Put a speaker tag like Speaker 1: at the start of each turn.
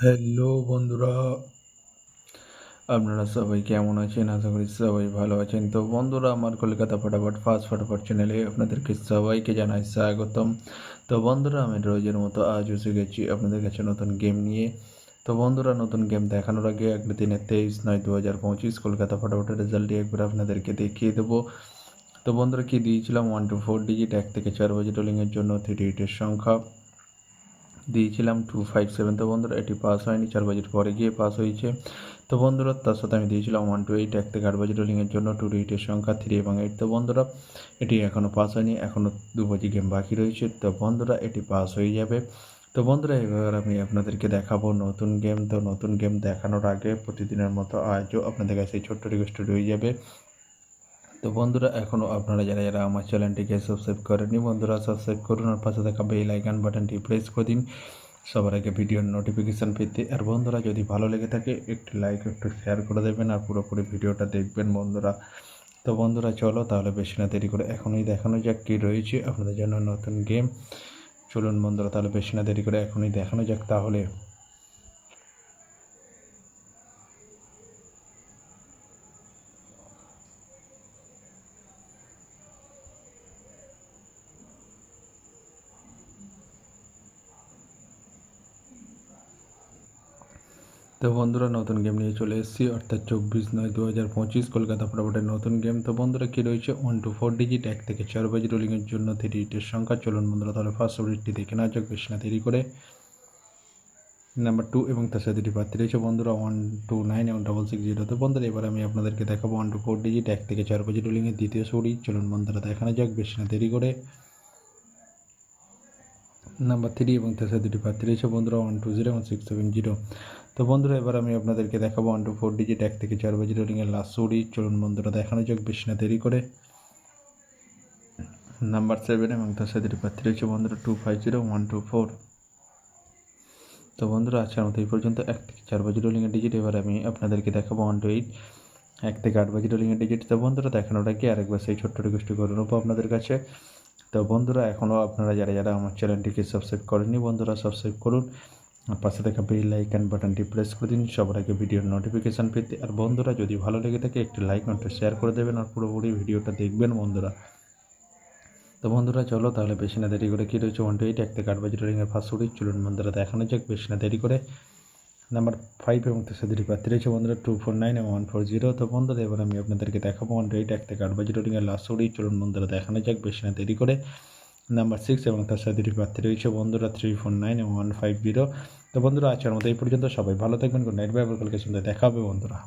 Speaker 1: Hello বন্ধুরা, আপনারা সবাই কেমন আছেন? আশা করি সবাই ভালো আছেন। তো বন্ধুরা, আমার কলকাতা ফটাফট চ্যানেলে আপনাদেরকে সবাইকে জানাই স্বাগতম। তো বন্ধুরা, আমি রোজের মতো আজ এসে গেছি আপনাদের কাছে নতুন গেম নিয়ে। তো বন্ধুরা, নতুন গেম দেখানোর আগে দিনে 23/9/2025 কলকাতা ফটাফটের রেজাল্টটি একবার আপনাদেরকে দেখিয়ে দেবো। তো বন্ধুরা, কি দিয়েছিলাম 1 to 4 ডিজিট 1 থেকে 4 বাজে রোলিংয়ের জন্য 38-এর সংখ্যা দিয়েছিলাম 257। তো বন্ধুরা, এটি পাস হয়নি, 4 বাজেট পরে গিয়ে পাস হয়েছে। তো বন্ধুরা, তার সাথে আমি দিয়েছিলাম 1 to 8 1 থেকে 8 বাজে রোলিংয়ের জন্য 2 to 8-এর সংখ্যা 3 এবং 8। তো বন্ধুরা, এটি এখনও পাস হয়নি, এখনও 2 বাজি গেম বাকি রয়েছে। তো বন্ধুরা, এটি পাস হয়ে যাবে। তো বন্ধুরা, এবার আমি আপনাদেরকে দেখাবো নতুন গেম। তো নতুন গেম দেখানোর আগে প্রতিদিনের মতো আজও আপনাদের কাছে ছোট্ট রিকোয়েস্ট রয়ে যাবে। তো বন্ধুরা, এখনও আপনারা যারা যারা আমার চ্যানেলটিকে সাবস্ক্রাইব করেননি, বন্ধুরা সাবস্ক্রাইব করুন আর পাশে থাকা বেল আইকন বাটনটি প্রেস করে দিন সবার আগে ভিডিওর নোটিফিকেশান পেতে। আর বন্ধুরা, যদি ভালো লেগে থাকে একটু লাইক একটু শেয়ার করে দেবেন আর পুরোপুরি ভিডিওটা দেখবেন বন্ধুরা। তো বন্ধুরা, চলো তাহলে বেশি না দেরি করে এখনই দেখানো যাক কী রয়েছে আপনাদের জন্য নতুন গেম। চলুন বন্ধুরা, তাহলে বেশি না দেরি করে এখনই দেখানো যাক তাহলে। তো বন্ধুরা, নতুন গেম নিয়ে চলে এসেছি, অর্থাৎ 24/9/2025 কলকাতা ফটাফটের নতুন গেম। তো বন্ধুরা, কী রয়েছে 1 to 4 ডিজিট 1 থেকে 4 বাজে রোলিংয়ের জন্য 38-এর সংখ্যা। চলুন বন্ধুরা, তাহলে ফার্স্ট আপডেটটি দেখে নেওয়া যাক বেশি না দেরি করে। নাম্বার 2 এবং তার সাথে দুটি প্রার্থী রয়েছে বন্ধুরা 129 এবং 660। তো বন্ধুরা, এবার আমি আপনাদেরকে দেখাবো 1 to 4 ডিজিট 1 থেকে 4 বাজে রোলিংয়ের দ্বিতীয় সুরি। চলুন বন্ধুরা, দেখানো যাক বেশি না দেরি করে। নাম্বার 3 এবং তার সাথে দুটি প্রার্থী রয়েছে বন্ধুরা 120 এবং 670। তো বন্ধুরা, এবার আমি আপনাদেরকে দেখাবো 1 to 4 ডিজিট 1 থেকে 4 বাজে রোলিংয়ের লাস্ট সুরি। চলুন বন্ধুরা, দেখানো যাক বেশি না দেরি করে। নাম্বার 7 এবং তার সাথে দুটি প্রার্থী রয়েছে বন্ধুরা 250 124। তো বন্ধুরা, আজকের মতো এই পর্যন্ত 1 থেকে 4 বাজে রোলিংয়ের ডিজিট। এবার আমি আপনাদেরকে দেখাবো 1 to 8 1 থেকে 8 বাজে রোলিংয়ের ডিজিট। তো বন্ধুরা, দেখানোটা কি আরেকবার সেই ছোট্ট রিকোয়েস্ট করে নেবো আপনাদের কাছে। তো বন্ধুরা, এখনও আপনারা যারা যারা আমার চ্যানেলটিকে সাবস্ক্রাইব করেননি, বন্ধুরা সাবস্ক্রাইব করুন আর পাশে থাকা বেল আইকন বাটনটি প্রেস করে দিন সবার আগে ভিডিওর নোটিফিকেশান পেতে। আর বন্ধুরা, যদি ভালো লেগে থাকে একটি লাইক একটু শেয়ার করে দেবেন আর পুরোপুরি ভিডিওটা দেখবেন বন্ধুরা। তো বন্ধুরা, চলো তাহলে বেশি না দেরি করে কী রয়েছে 1 to 8 1 থেকে 8 বাজে রোলিংয়ের ফার্স্ট সুরি। চলুন বন্ধুরা, দেখানো যাক বেশি না দেরি করে। নাম্বার 5 এবং তার সাথে প্রার্থী রয়েছে বন্ধুরা 249 এবং 140। তো বন্ধুরা, এবার আমি আপনাদেরকে দেখাবো 1 to 8 1 থেকে 8 বাজে রোলিংয়ের লাস্ট সুরি। চলুন বন্ধুরা, দেখানো যাক বেশি না দেরি করে। নাম্বার 6 এবং তার সাথে প্রার্থী রয়েছে বন্ধুরা 349 এবং 150। তো বন্ধুরা, আজকের মতো এই পর্যন্ত। সবাই ভালো থাকবেন। Good night, bye. কালকে সন্ধ্যায় দেখা হবে বন্ধুরা।